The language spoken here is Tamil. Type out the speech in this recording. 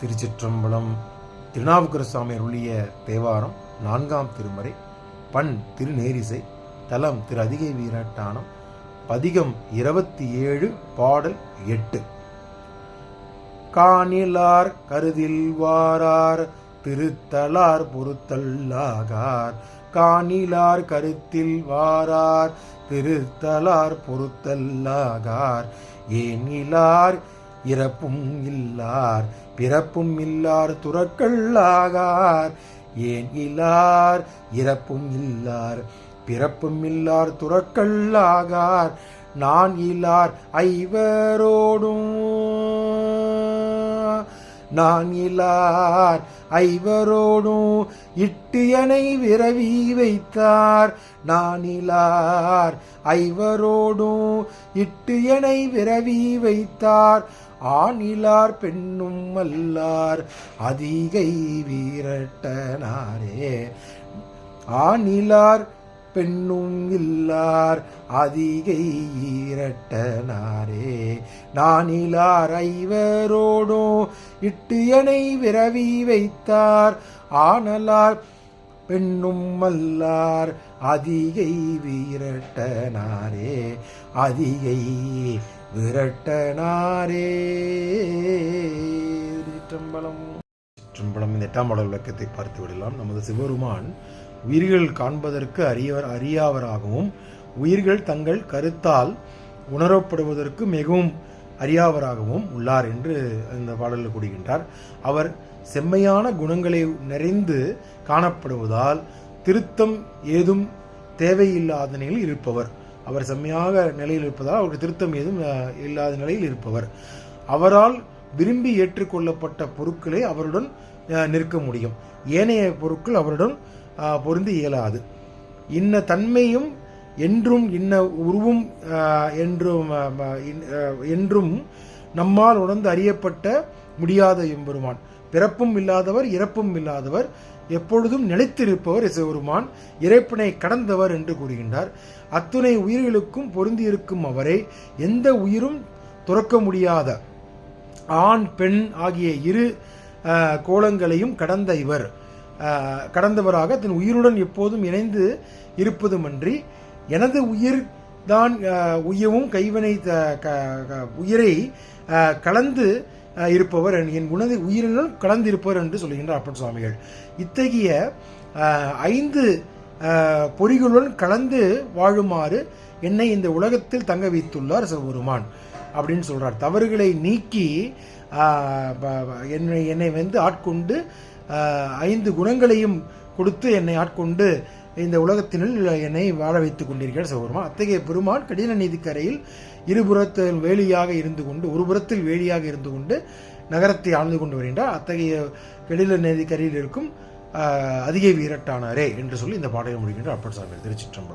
திருச்சிற்றம்பலம். திருநாவுக்கரசு சுவாமி அருளிய தேவாரம் 4ஆம் திருமுறை. பண் திருநேரிசை. தலம் திரு அதிகை வீரட்டானம். பதிகம் 27, பாடல் 8. காணிலார் கருதில் வாரார் திருத்தலார் பொறுத்தல்லாகார். காணிலார் கருத்தில் வாரார் திருத்தலார் பொறுத்தல்லாகார். ஏனிலார் இறப்பும் இல்லார் பிறப்பும் இல்லார் துறக்கல்லாகார். ஏன் இல்லார் இறப்பும் இல்லார் பிறப்பும் இல்லார் துறக்கல்லாகார். நான் இல்லார் ஐவரோடும் நான் இல்லார் ஐவரோடும் இட்டியனை விரவி வைத்தார். நான் இல்லார் ஐவரோடும் இட்டியனை விரவி வைத்தார். ஆணிலார் பெண்ணும் அல்லார் அதிகை வீரட்டனாரே. ஆணிலார் பெண்ணும் இல்லார் அதிகை ஈரட்டனாரே. நானிலார் ஐவரோடும் இட்டியனை விரவி வைத்தார். ஆனலார் பெண்ணும் அல்லார் அதிகை வீரட்டனாரே. அதிகை விரட்டனாரே. சிற்றம்பலம். இந்த 8ஆம் பாடல் விளக்கத்தை பார்த்து விடலாம். நமது சிவபெருமான் உயிர்கள் காண்பதற்கு அறியாவராகவும் உயிர்கள் தங்கள் கருத்தால் உணரப்படுவதற்கு மிகவும் அறியாவராகவும் உள்ளார் என்று இந்த பாடலில் கூறுகின்றார். அவர் செம்மையான குணங்களை நிறைந்து காணப்படுவதால் திருத்தம் ஏதும் தேவையில்லாத நிலையில் இருப்பவர். அவர் செம்மையாக நிலையில் இருப்பதால் அவருக்கு திருத்தம் ஏதும் இல்லாத நிலையில் இருப்பவர். அவரால் விரும்பி ஏற்றுக்கொள்ளப்பட்ட பொருட்களை அவருடன் நிற்க முடியும். ஏனைய பொருட்கள் அவருடன் பொருந்தி இயலாது. இன்ன தன்மையும் என்றும் இன்ன உருவும் என்றும் நம்மால் உணர்ந்து அறியப்பட்ட முடியாத எம்பெருமான். பிறப்பும் இல்லாதவர் இறப்பும் இல்லாதவர் எப்பொழுதும் நிலைத்திருப்பவர் சிவபெருமான். இறைப்பினை கடந்தவர் என்று கூறுகின்றார். அத்துணை உயிர்களுக்கும் பொருந்தியிருக்கும் அவரை எந்த உயிரும் துறக்க முடியாத ஆண் பெண் ஆகிய இரு கோலங்களையும் கடந்த இவர் கடந்தவராக தன் உயிருடன் எப்போதும் இணைந்து இருப்பதுமன்றி எனது உயிர் தான் உய்யவும் கைவினை உயிரை கலந்து இருப்பவர், என் குணத்தை உயிரினும் கலந்து இருப்பவர் என்று சொல்கின்றார் அப்பர் சுவாமிகள். இத்தகைய 5 பொறிகளுடன் கலந்து வாழுமாறு என்னை இந்த உலகத்தில் தங்க வைத்துள்ளார் சிவபெருமான் அப்படின்னு சொல்றார். தவறுகளை நீக்கி என்னை ஆட்கொண்டு 5 குணங்களையும் கொடுத்து என்னை ஆட்கொண்டு இந்த உலகத்தினுள் என்னை வாழ வைத்துக் கொண்டிருக்கிறார் சிவபெருமான். அத்தகைய பெருமான் கடின நீதிக்கரையில் இருபுறத்தில் வேலியாக இருந்து கொண்டு ஒரு புறத்தில் வேலியாக இருந்து கொண்டு நகரத்தை ஆழ்ந்து கொண்டு வருகின்றார். அத்தகைய கடின நீதிக்கரையில் இருக்கும் அதிகை வீரட்டானாரே என்று சொல்லி இந்த பாடலை முடிக்கின்றார் அப்பர் சுவாமி. திருச்சிற்றம்பலம்.